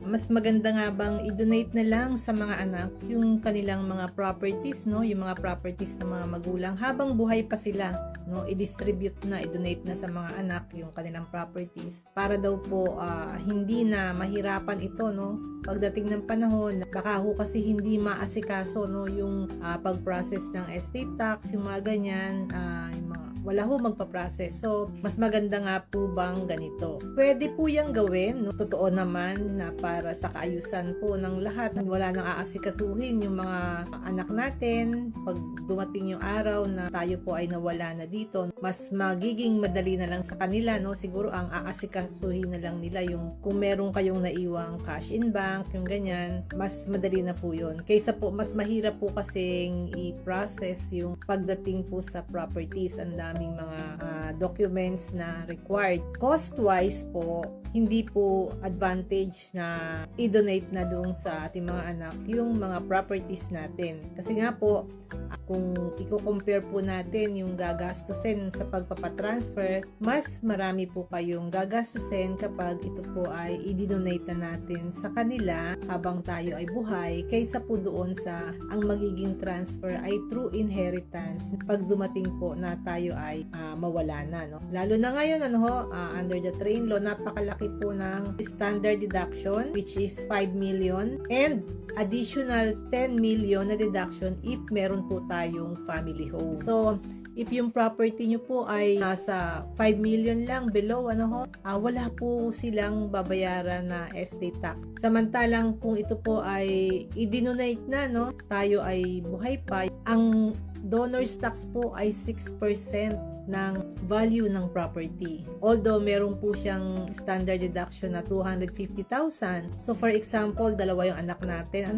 Mas maganda nga bang i-donate na lang sa mga anak yung kanilang mga properties, no? Yung mga properties ng mga magulang habang buhay pa sila, no? I-distribute na, i-donate na sa mga anak yung kanilang properties para daw po hindi na mahirapan ito, no? Pagdating ng panahon, baka ho kasi hindi maasikaso, no? Yung pag-process ng estate tax, yung mga ganyan, yung mga wala ho magpa-process. So, mas maganda nga po bang ganito? Pwede po yung gawin, no? Totoo naman na para sa kaayusan po ng lahat, wala nang aasikasuhin yung mga anak natin. Pag dumating yung araw na tayo po ay nawala na dito, mas magiging madali na lang sa kanila, no? Siguro ang aasikasuhin na lang nila yung kung meron kayong naiwang cash in bank, yung ganyan, mas madali na po yun. Kaysa po, mas mahirap po kasing i-process yung pagdating po sa properties. Ang daming mga documents na required. Cost-wise po, hindi po advantage na i-donate na doon sa ating mga anak yung mga properties natin. Kasi nga po, kung i-compare po natin yung gagastusin sa pagpapatransfer, mas marami po kayong gagastusin kapag ito po ay i-donate na natin sa kanila habang tayo ay buhay kaysa po doon sa ang magiging transfer ay through inheritance pag dumating po na tayo ay mawala na, no? Lalo na ngayon, under the train law, napakalaki po ng standard deduction which is 5 million and additional 10 million na deduction if meron po tayong family home. So, if yung property nyo po ay nasa 5 million lang below, wala po silang babayaran na estate tax. Samantalang kung ito po ay i-donate na, no, tayo ay buhay pa, ang donor's tax po ay 6% ng value ng property. Although meron po siyang standard deduction na 250,000. So for example, dalawa yung anak natin,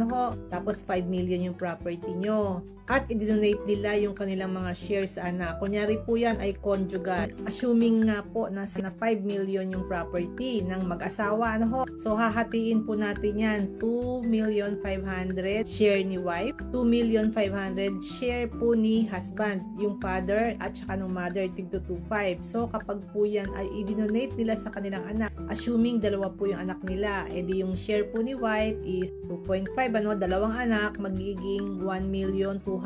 tapos 5 million yung property nyo. At i-donate nila yung kanilang mga shares sa anak. Kunyari po yan ay conjugal. Assuming nga po na 5 million yung property ng mag-asawa, So hahatiin po natin yan. 2,500,000 share ni wife, 2,500,000 share po ni husband, yung father at saka ng mother, tig to 2.5. So kapag po yan ay i-donate nila sa kanilang anak, assuming dalawa po yung anak nila, edi yung share po ni wife is 2.5, dalawang anak, magiging 1,250,000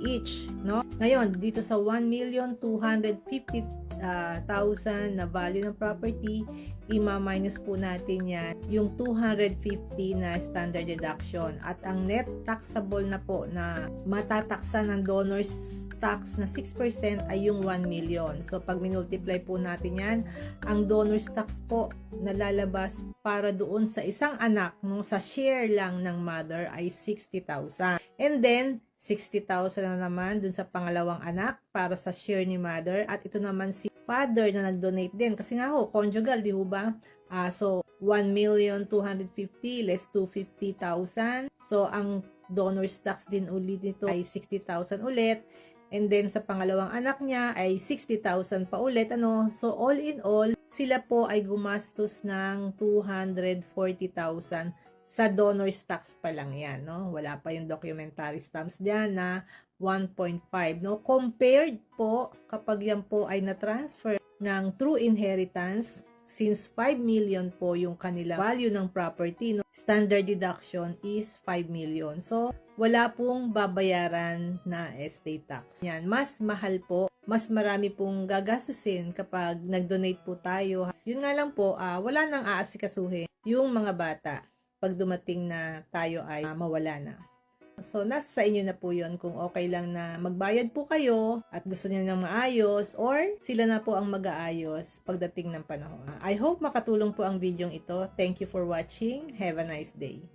each, no? Ngayon, dito sa 1,250,000 na value ng property, ima-minus po natin yan yung 250 na standard deduction at ang net taxable na po na matataksa ng donors tax na 6% ay yung 1 million. So, pag minultiply po natin yan, ang donor's tax po na lalabas para doon sa isang anak, nung sa share lang ng mother ay 60,000. And then, 60,000 na naman dun sa pangalawang anak para sa share ni mother. At ito naman si father na nag-donate din. Kasi nga conjugal, di ba? So, 1,250,000 less 250,000. So, ang donor's tax din ulit nito ay 60,000 ulit. And then, sa pangalawang anak niya ay 60,000 pa ulit. So, all in all, sila po ay gumastos ng 240,000 sa donor's tax pa lang yan, no? Wala pa yung documentary stamps dyan na 1.5, no? Compared po, kapag yan po ay na-transfer ng true inheritance, since 5 million po yung kanila value ng property, no? Standard deduction is 5 million. So, wala pong babayaran na estate tax. Yan, mas mahal po, mas marami pong gagastusin kapag nag-donate po tayo. Yun nga lang po, wala nang aasikasuhin yung mga bata pag dumating na tayo ay mawala na. So, nasa sa inyo na po yun kung okay lang na magbayad po kayo at gusto niyo nang maayos or sila na po ang mag-aayos pagdating ng panahon. I hope makatulong po ang video ito. Thank you for watching. Have a nice day.